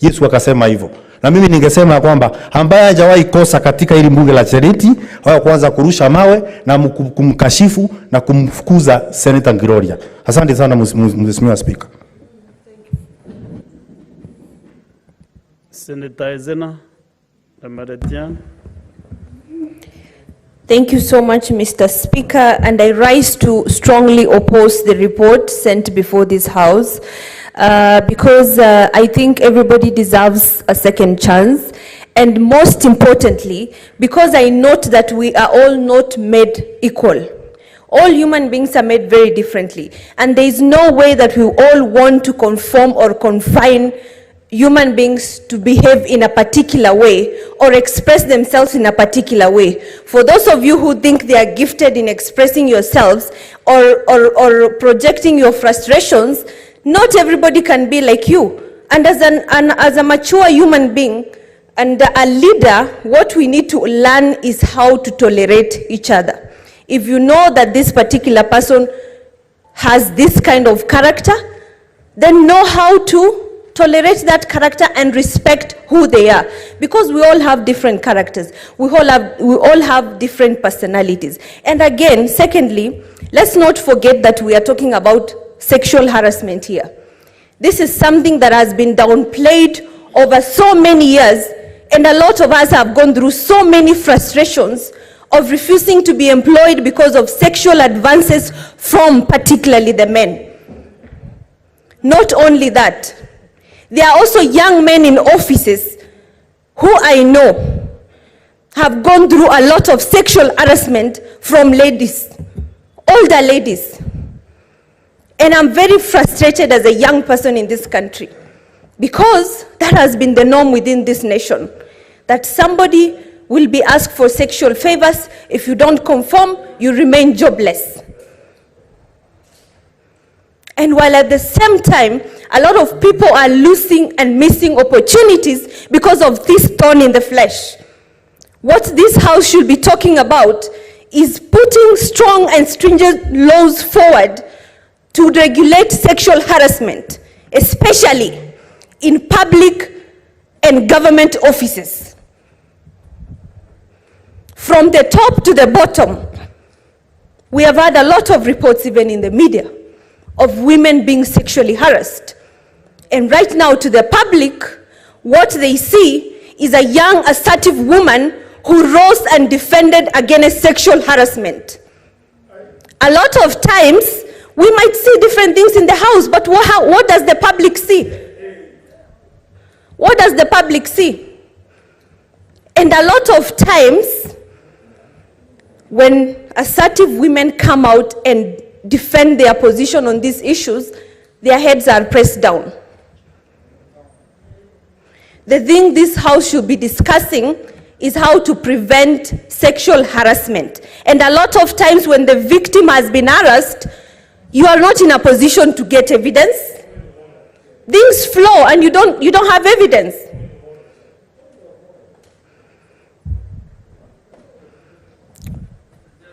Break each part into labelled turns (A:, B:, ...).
A: Yesu akasema hivyo. Na mimi ningesema kwamba ambaye hajawahi kosa katika hili bunge la Seneti, wao kwanza kurusha mawe na kumkashifu na kumfukuza Senator Gloria. Asante sana Mheshimiwa Speaker.
B: Senator Hezena,
C: Thank you so much, Mr. Speaker, and I rise to strongly oppose the report sent before this House because I think everybody deserves a second chance, and most importantly, because I note that we are all not made equal. All human beings are made very differently, and there is no way that we all want to conform or confine human beings to behave in a particular way or express themselves in a particular way. For those of you who think they are gifted in expressing yourselves or projecting your frustrations, not everybody can be like you. And as a mature human being and a leader, what we need to learn is how to tolerate each other. If you know that this particular person has this kind of character, then know how to tolerate that character and respect who they are, because we all have different characters. We all have different personalities. And again, secondly, let's not forget that we are talking about sexual harassment here. This is something that has been downplayed over so many years, and a lot of us have gone through so many frustrations of refusing to be employed because of sexual advances from particularly the men. Not only that, there are also young men in offices who I know have gone through a lot of sexual harassment from ladies, older ladies. And I'm very frustrated as a young person in this country, because that has been the norm within this nation, that somebody will be asked for sexual favors. If you don't conform, you remain jobless. And while at the same time, a lot of people are losing and missing opportunities because of this thorn in the flesh. What this House should be talking about is putting strong and stringent laws forward to regulate sexual harassment, especially in public and government offices. From the top to the bottom, we have had a lot of reports, even in the media, of women being sexually harassed. And right now, to the public, what they see is a young, assertive woman who rose and defended against sexual harassment. A lot of times, we might see different things in the House, but what does the public see? What does the public see? And a lot of times, when assertive women come out and defend their position on these issues, their heads are pressed down. The thing this House should be discussing is how to prevent sexual harassment. And a lot of times when the victim has been harassed, you are not in a position to get evidence. Things flow and you don't have evidence.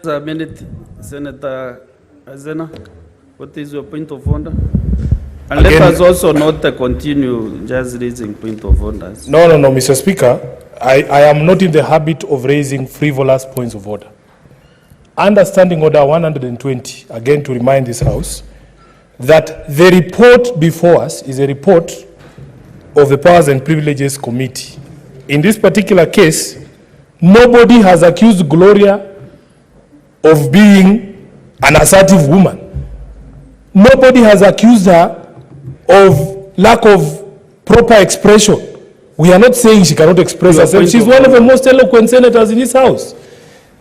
B: A minute, Senator Hezena, what is your point of order? And again, let us also not continue just raising point of orders.
D: No, Mr. Speaker. I am not in the habit of raising frivolous points of order. Understanding Order 120, again to remind this House, that the report before us is a report of the Powers and Privileges Committee. In this particular case, nobody has accused Gloria of being an assertive woman. Nobody has accused her of lack of proper expression. We are not saying she cannot express herself. She's one of the most eloquent senators in this House.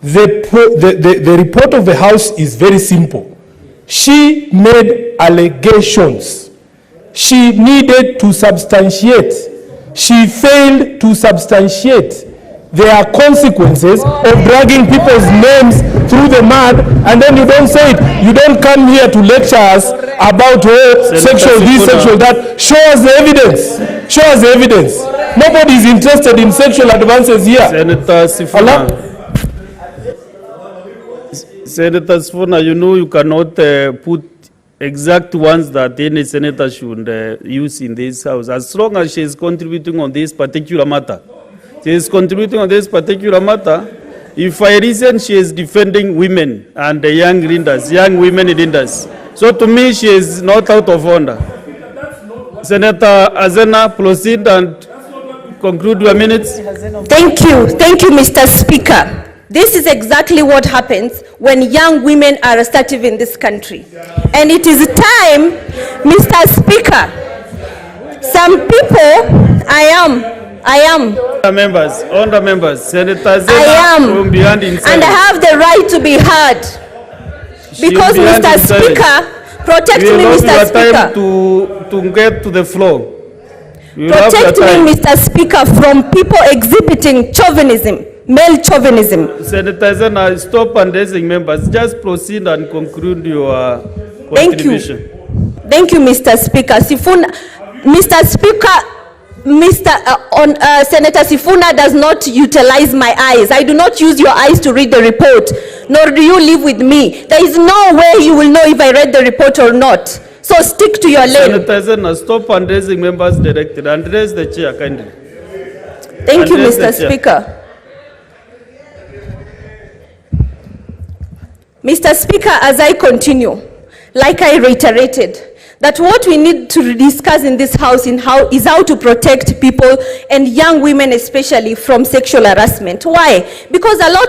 D: The report of the House is very simple. She made allegations. She needed to substantiate. She failed to substantiate. There are consequences of dragging people's names through the mud, and then you don't say it. You don't come here to lecture us about sexual this, sexual that. Show us the evidence. Show us the evidence. Nobody is interested in sexual advances here.
B: Senator Sifuna. Senator Sifuna, you know you cannot put exact ones that any senator should use in this house, as long as she is contributing on this particular matter. She is contributing on this particular matter. If I reason she is defending women and the young leaders, young women leaders. So to me, she is not out of order. Senator Hezena, proceed and conclude your minutes.
C: Thank you, Mr. Speaker. This is exactly what happens when young women are assertive in this country. And it is time, Mr. Speaker, some people,
B: Honourable members, Senator Hezena
C: I am,
B: from behind inside.
C: and I have the right to be heard. Because Mr. Speaker, protect me, Mr. Speaker.
B: To get to the floor.
C: Protect me, Mr. Speaker, from people exhibiting chauvinism, male chauvinism.
B: Senator Hezena, stop addressing members. Just proceed and conclude your contribution.
C: Thank you, Mr. Speaker. Sifuna, Mr. Speaker, Senator Sifuna does not utilize my eyes. I do not use your eyes to read the report, nor do you live with me. There is no way you will know if I read the report or not. So stick to your lane.
B: Senator Hezena, stop addressing members directly. Address the chair kindly.
C: Thank you, Mr. Speaker. Mr. Speaker, as I continue, like I reiterated, that what we need to discuss in this house is how to protect people and young women especially from sexual harassment. Why? Because a lot